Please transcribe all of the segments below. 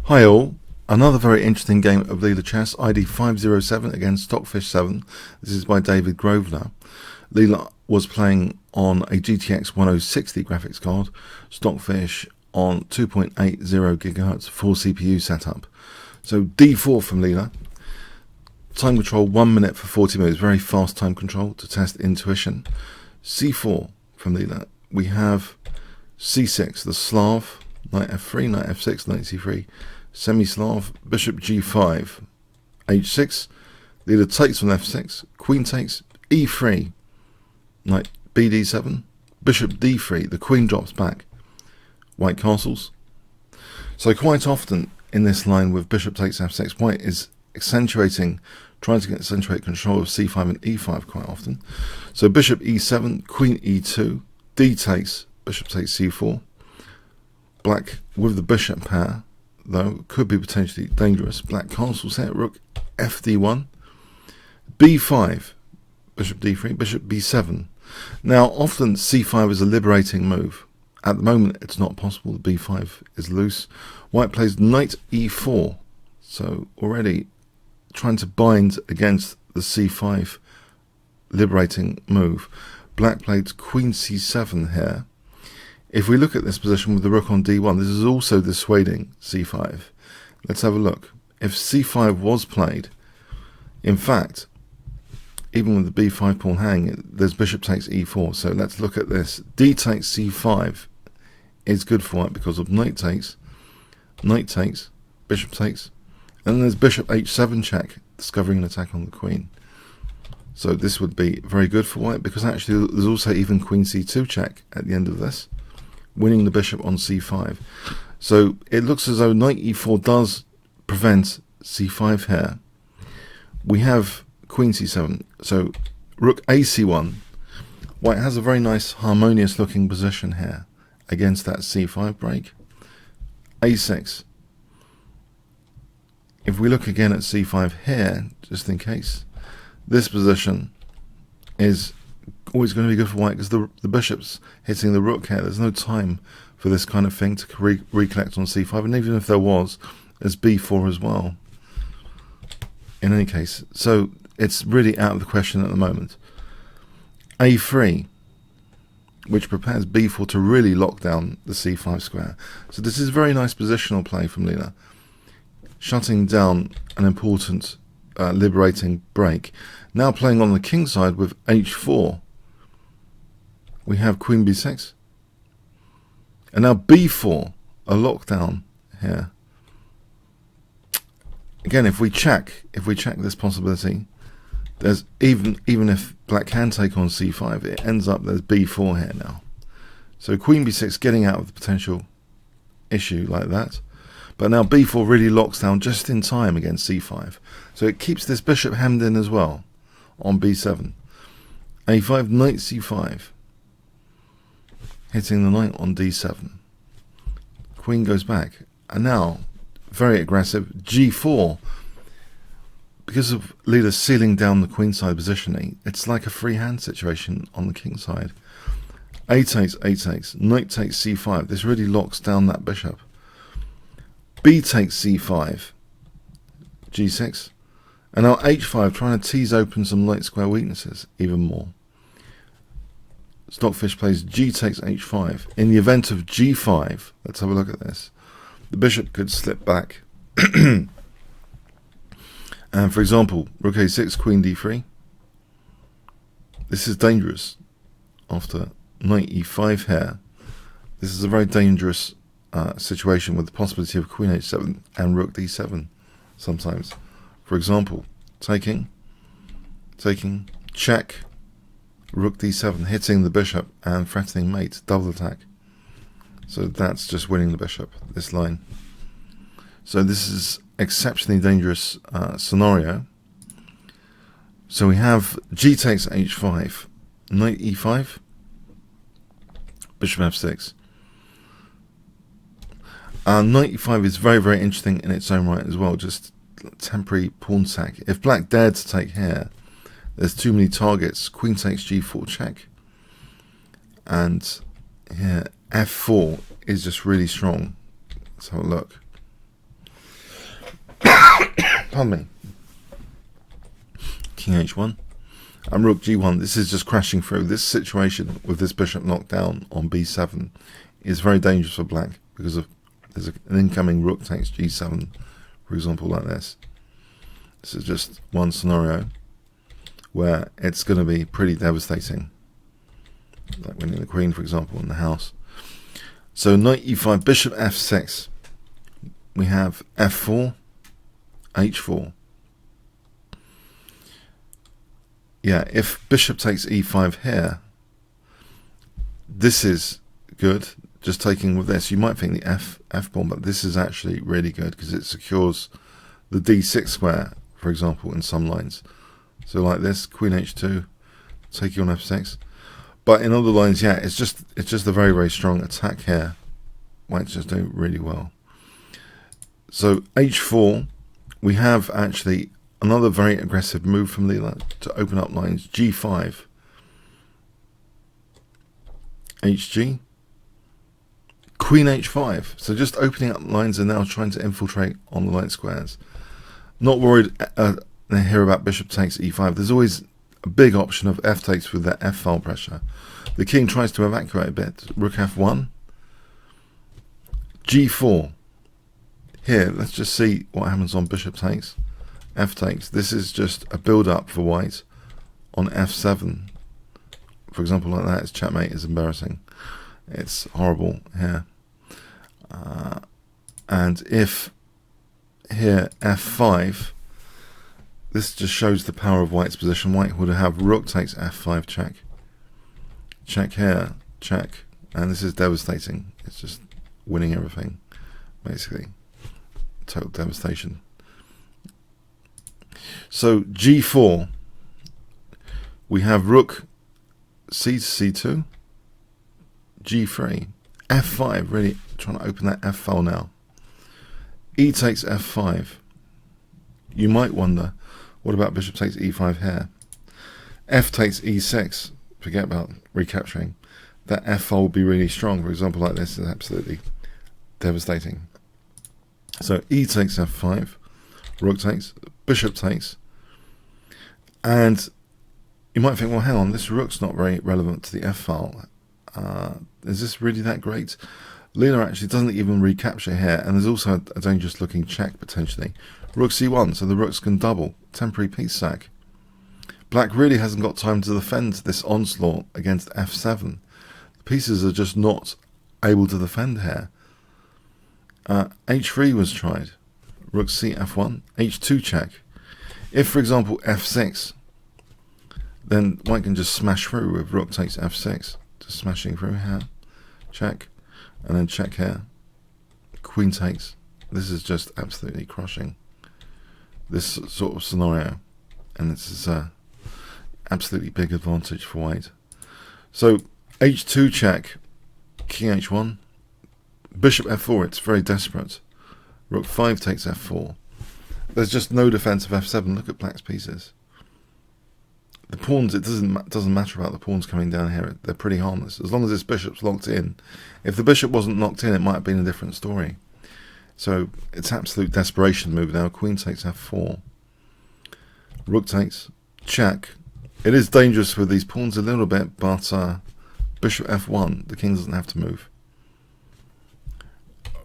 Hi all, another very interesting game of Leela Chess, ID 507 against Stockfish 7. This is by David Grosvenor. Leela was playing on a GTX 1060 graphics card, Stockfish on 2.80 GHz full CPU setup. So D4 from Leela. Time control 1 minute for 40 moves, very fast time control to test intuition. C4 from Leela. We have C6, the Slav, knight F3, knight F6, knight C3. Semi-Slav, bishop G5, H6, Leela takes on F6, queen takes, E3, knight BD7, bishop D3, the queen drops back, white castles. So quite often in this line with bishop takes F6, white is accentuating, trying to accentuate control of C5 and E5 quite often. So bishop E7, queen E2, D takes, bishop takes C4, black with the bishop pair, though could be potentially dangerous. Black castles here, rook FD1, B5, bishop D3, bishop B7. Now often C5 is a liberating move. At the moment it's not possible, the B5 is loose. White plays knight E4, so already trying to bind against the C5 liberating move. Black played queen C7 here. If we look at this position with the rook on D1, this is also dissuading C5. Let's have a look. If C5 was played, in fact, even with the B5 pawn hang, there's bishop takes E4. So let's look at this. D takes C5 is good for white because of knight takes, bishop takes, and then there's bishop H7 check, discovering an attack on the queen. So this would be very good for white because actually there's also even queen C2 check at the end of this, winning the bishop on C5. So it looks as though knight E4 does prevent C5 here. We have queen C7, so rook AC1. White has a very nice harmonious looking position here against that C5 break. A6. If we look again at C5 here, just in case, this position is always going to be good for white because the bishop's hitting the rook here. There's no time for this kind of thing to recollect on C5, and even if there was, there's B4 as well. In any case, so it's really out of the question at the moment. A3, which prepares B4 to really lock down the C5 square. So this is very nice positional play from Leela, shutting down an important liberating break. Now playing on the king side with H4. We have queen B6. And now B4, a lockdown here. Again, if we check this possibility, there's even if black can take on C5, it ends up there's B4 here now. So queen B6 getting out of the potential issue like that. But now B4 really locks down just in time against C5. So it keeps this bishop hemmed in as well on B7. A5, knight C5. Hitting the knight on D7. Queen goes back. And now, very aggressive, G4. Because of Leela sealing down the queen side positioning, it's like a free hand situation on the king side. A takes, knight takes C5. This really locks down that bishop. B takes C5. G6. And now H5, trying to tease open some light square weaknesses even more. Stockfish plays G takes H5. In the event of G5, let's have a look at this. The bishop could slip back. And for example, rook A6, queen D3. This is dangerous. After knight E5 here, this is a very dangerous situation with the possibility of queen H7 and rook D7 sometimes. For example, taking, check, rook D7, hitting the bishop and threatening mate, double attack. So that's just winning the bishop, this line. So this is exceptionally dangerous scenario. So we have G takes H5, knight E5, bishop F6. Knight E5 is very, very interesting in its own right as well, just temporary pawn sack. If black dared to take here, there's too many targets. Queen takes G4 check. And here, F4 is just really strong. Let's have a look. pardon me, king h1, and rook g1. This is just crashing through. This situation with this bishop knocked down on b7 is very dangerous for black, because of there's an incoming rook takes g7, for example, like this. This is just one scenario where it's going to be pretty devastating, like winning the queen, for example, in the house. So knight e5, bishop f6. We have f4, h4. Yeah, if bishop takes e5 here, this is good. Just taking with this, you might think the f pawn, but this is actually really good because it secures the d6 square, for example, in some lines. So like this, queen h2, taking on f6. But in other lines, yeah, it's just a very, very strong attack here. White's just doing really well. So h4, we have actually another very aggressive move from Leela to open up lines. g5, hg, queen h5. So just opening up lines and now trying to infiltrate on the light squares. Not worried here about bishop takes e5. There's always a big option of f takes with that f file pressure. The king tries to evacuate a bit. Rook f1, g4. Here, let's just see what happens on bishop takes. F takes. This is just a build-up for white on f7. For example, like that, it's checkmate. Is embarrassing. It's horrible here. And if here f5, this just shows the power of white's position. White would have rook takes f5 check. Check here, check. And this is devastating. It's just winning everything, basically. Total devastation. So g4, we have rook c to c2, g3, f5, really trying to open that f file now. E takes f5. You might wonder, what about bishop takes e5 here? F takes e6. Forget about recapturing. That f file will be really strong. For example, like this is absolutely devastating. So e takes f5, rook takes, bishop takes, and you might think, well, hang on, this rook's not very relevant to the f file. Is this really that great? Leela actually doesn't even recapture here, and there's also a dangerous looking check potentially. Rook c1, so the rooks can double. Temporary piece sack. Black really hasn't got time to defend this onslaught against f7. The pieces are just not able to defend here. h3 was tried. Rook c f1, h2 check. If, for example, f6, then white can just smash through with rook takes f6. Just smashing through here. Check. And then check here. Queen takes. This is just absolutely crushing this sort of scenario. And this is a absolutely big advantage for white. So h2 check, king h1, bishop f4, it's very desperate. Rook 5 takes f4. There's just no defense of f7. Look at black's pieces. The pawns, it doesn't matter about the pawns coming down here. They're pretty harmless. As long as this bishop's locked in. If the bishop wasn't locked in, it might have been a different story. So it's absolute desperation move now. Queen takes f4. Rook takes, check. It is dangerous with these pawns a little bit, but bishop f1, the king doesn't have to move.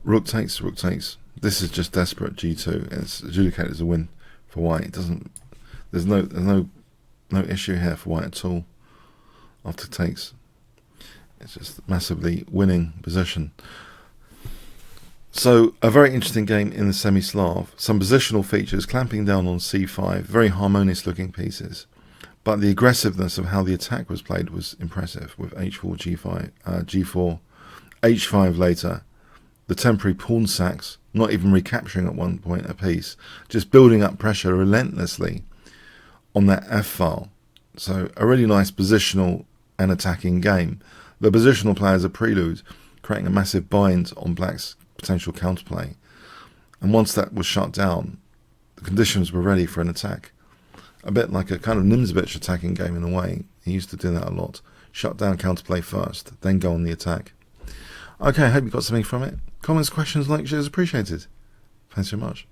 Rook takes, rook takes. This is just desperate. G2. It's adjudicated as a win for white. It doesn't. There's no issue here for white at all. After takes, it's just massively winning position. So a very interesting game in the Semi-Slav. Some positional features, clamping down on c5, very harmonious looking pieces. But the aggressiveness of how the attack was played was impressive with h4, g5, g4, h5 later. The temporary pawn sacks, not even recapturing at one point a piece, just building up pressure relentlessly on that f file. So a really nice positional and attacking game. The positional play is a prelude, creating a massive bind on black's potential counterplay. And once that was shut down, the conditions were ready for an attack. A bit like a kind of Nimzovich attacking game in a way. He used to do that a lot. Shut down counterplay first, then go on the attack. Okay, I hope you got something from it. Comments, questions, likes, shares appreciated. Thanks so much.